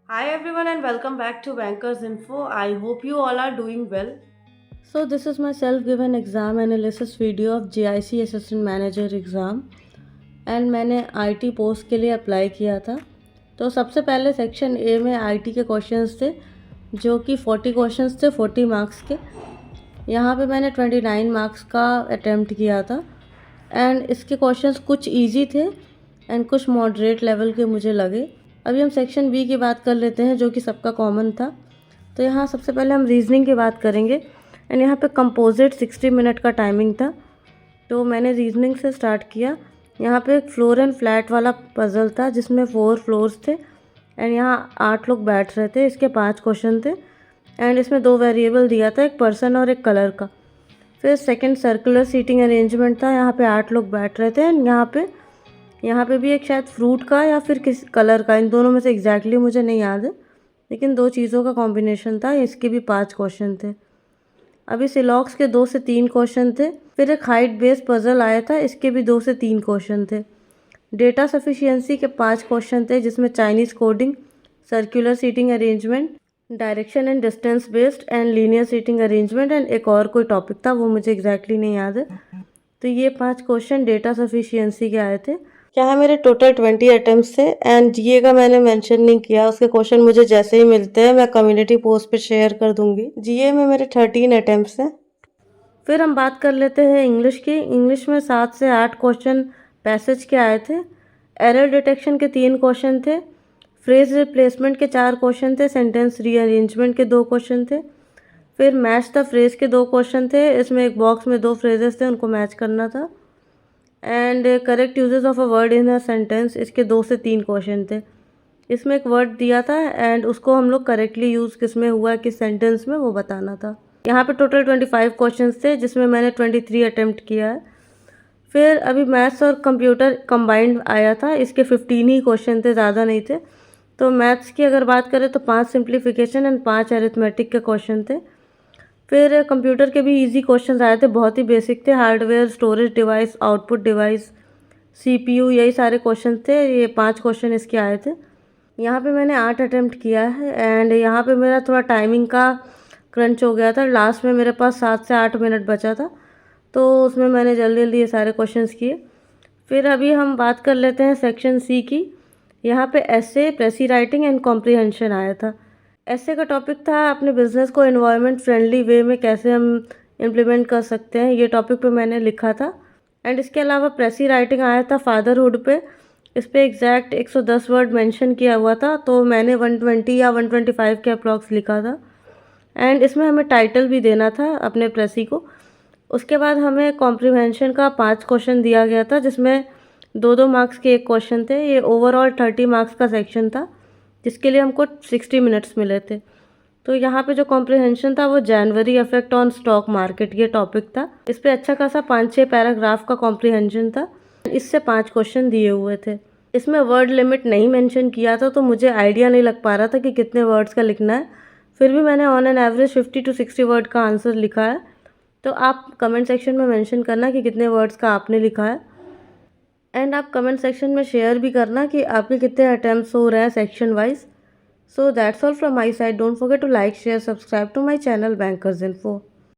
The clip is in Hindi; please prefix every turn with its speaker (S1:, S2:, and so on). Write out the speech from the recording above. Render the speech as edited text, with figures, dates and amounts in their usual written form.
S1: Hi everyone and welcome back to Bankers Info. I hope you all are doing well. So this is my self-given exam analysis video of GIC Assistant Manager exam and मैंने आईटी पोस्ट के लिए अप्लाई किया था। तो सबसे पहले सेक्शन ए में आईटी के क्वेश्चंस थे जो कि 40 क्वेश्चंस थे 40 मार्क्स के। यहाँ पे मैंने 29 मार्क्स का अटेम्प्ट किया था एंड इसके क्वेश्चंस कुछ इजी थे एंड कुछ मॉडरेट लेवल के मुझे लगे। अभी हम सेक्शन बी की बात कर लेते हैं जो कि सबका कॉमन था। तो यहाँ सबसे पहले हम रीजनिंग की बात करेंगे एंड यहाँ पे कंपोजिट 60 मिनट का टाइमिंग था। तो मैंने रीजनिंग से स्टार्ट किया। यहाँ पे एक फ्लोर एंड फ्लैट वाला पज़ल था जिसमें 4 फ्लोर्स थे एंड यहाँ 8 लोग बैठ रहे थे। इसके 5 क्वेश्चन थे एंड इसमें 2 वेरिएबल दिया था, एक पर्सन और एक कलर का। फिर सेकंड सर्कुलर सीटिंग अरेंजमेंट था, यहाँ पे 8 लोग बैठ रहे थे एंड यहाँ पे भी एक शायद फ्रूट का या फिर किस कलर का, इन दोनों में से एग्जैक्टली मुझे नहीं याद है, लेकिन 2 चीज़ों का कॉम्बिनेशन था। इसके भी 5 क्वेश्चन थे। अभी सिलॉक्स के 2 से 3 क्वेश्चन थे। फिर एक हाइट बेस्ड पजल आया था, इसके भी 2 से 3 क्वेश्चन थे। डेटा सफिशिएंसी के 5 क्वेश्चन थे जिसमें Chinese coding, circular seating arrangement, direction and distance based and linear seating arrangement and एक और कोई टॉपिक था, वो मुझे एग्जैक्टली नहीं याद है। तो ये 5 क्वेश्चन डेटा सफिशिएंसी के आए थे। यहाँ मेरे टोटल 20 अटेम्प्ट्स थे एंड जीए का मैंने मेंशन नहीं किया, उसके क्वेश्चन मुझे जैसे ही मिलते हैं मैं कम्युनिटी पोस्ट पे शेयर कर दूंगी। जीए में मेरे 13 अटेम्प्ट्स हैं। फिर हम बात कर लेते हैं इंग्लिश की। इंग्लिश में 7 से 8 क्वेश्चन पैसेज के आए थे। एरर डिटेक्शन के 3 क्वेश्चन थे। फ्रेज रिप्लेसमेंट के 4 क्वेश्चन थे। सेंटेंस रीअरेंजमेंट के 2 क्वेश्चन थे। फिर मैच द फ्रेज के 2 क्वेश्चन थे। इसमें एक बॉक्स में 2 फ्रेजेस थे, उनको मैच करना था। And correct uses of a word in a sentence, इसके 2 से 3 क्वेश्चन थे। इसमें एक वर्ड दिया था एंड उसको हम लोग करेक्टली यूज़ किस में हुआ है, किस सेंटेंस में, वो बताना था। यहाँ पे टोटल 25 क्वेश्चंस थे जिसमें मैंने 23 अटेम्प्ट किया है। फिर अभी मैथ्स और कंप्यूटर कंबाइंड आया था, इसके 15 ही क्वेश्चन थे, ज़्यादा नहीं थे। तो मैथ्स की अगर बात करें तो 5 सिंप्लीफिकेशन एंड 5 अरिथमेटिक के क्वेश्चन थे। फिर कंप्यूटर के भी इजी क्वेश्चंस आए थे, बहुत ही बेसिक थे। Hardware, storage device, output device, CPU, यही सारे क्वेश्चन थे। ये 5 क्वेश्चन इसके आए थे। यहाँ पे मैंने 8 अटेम्प्ट किया है एंड यहाँ पे मेरा थोड़ा टाइमिंग का क्रंच हो गया था। लास्ट में मेरे पास 7 से 8 मिनट बचा था, तो उसमें मैंने जल्दी जल्दी ये सारे क्वेश्चंस किए। फिर अभी हम बात कर लेते हैं सेक्शन सी की। यहाँ पे एसे, प्रेसी राइटिंग एंड कॉम्प्रीहेंशन आया था। ऐसे का टॉपिक था अपने बिजनेस को एनवायरनमेंट फ्रेंडली वे में कैसे हम इम्प्लीमेंट कर सकते हैं, ये टॉपिक पे मैंने लिखा था। एंड इसके अलावा प्रेसी राइटिंग आया था फादरहुड पे। इस पे एग्जैक्ट 110 वर्ड मेंशन किया हुआ था, तो मैंने 120 या 125 के अप्रॉक्स लिखा था। एंड इसमें हमें टाइटल भी देना था अपने प्रेसी को। उसके बाद हमें कॉम्प्रीहेंशन का 5 क्वेश्चन दिया गया था जिसमें 2-2 मार्क्स के एक क्वेश्चन थे। ये ओवरऑल 30 मार्क्स का सेक्शन था जिसके लिए हमको 60 मिनट्स मिले थे। तो यहाँ पे जो कॉम्प्रिहेंशन था वो जनवरी इफेक्ट ऑन स्टॉक मार्केट, ये टॉपिक था। इस पे अच्छा खासा 5-6 पैराग्राफ का कॉम्प्रिहेंशन था। इससे 5 क्वेश्चन दिए हुए थे। इसमें वर्ड लिमिट नहीं मेंशन किया था, तो मुझे आइडिया नहीं लग पा रहा था कि कितने वर्ड्स का लिखना है। फिर भी मैंने on an average 50 to 60 word का आंसर लिखा है। तो आप कमेंट सेक्शन में मेंशन करना कि कितने वर्ड्स का आपने लिखा है एंड आप कमेंट सेक्शन में शेयर भी करना कि आपके कितने अटेम्प्ट्स हो रहे हैं section wise. So that's all from my side. Don't forget to like, share, subscribe to my channel Bankers Info.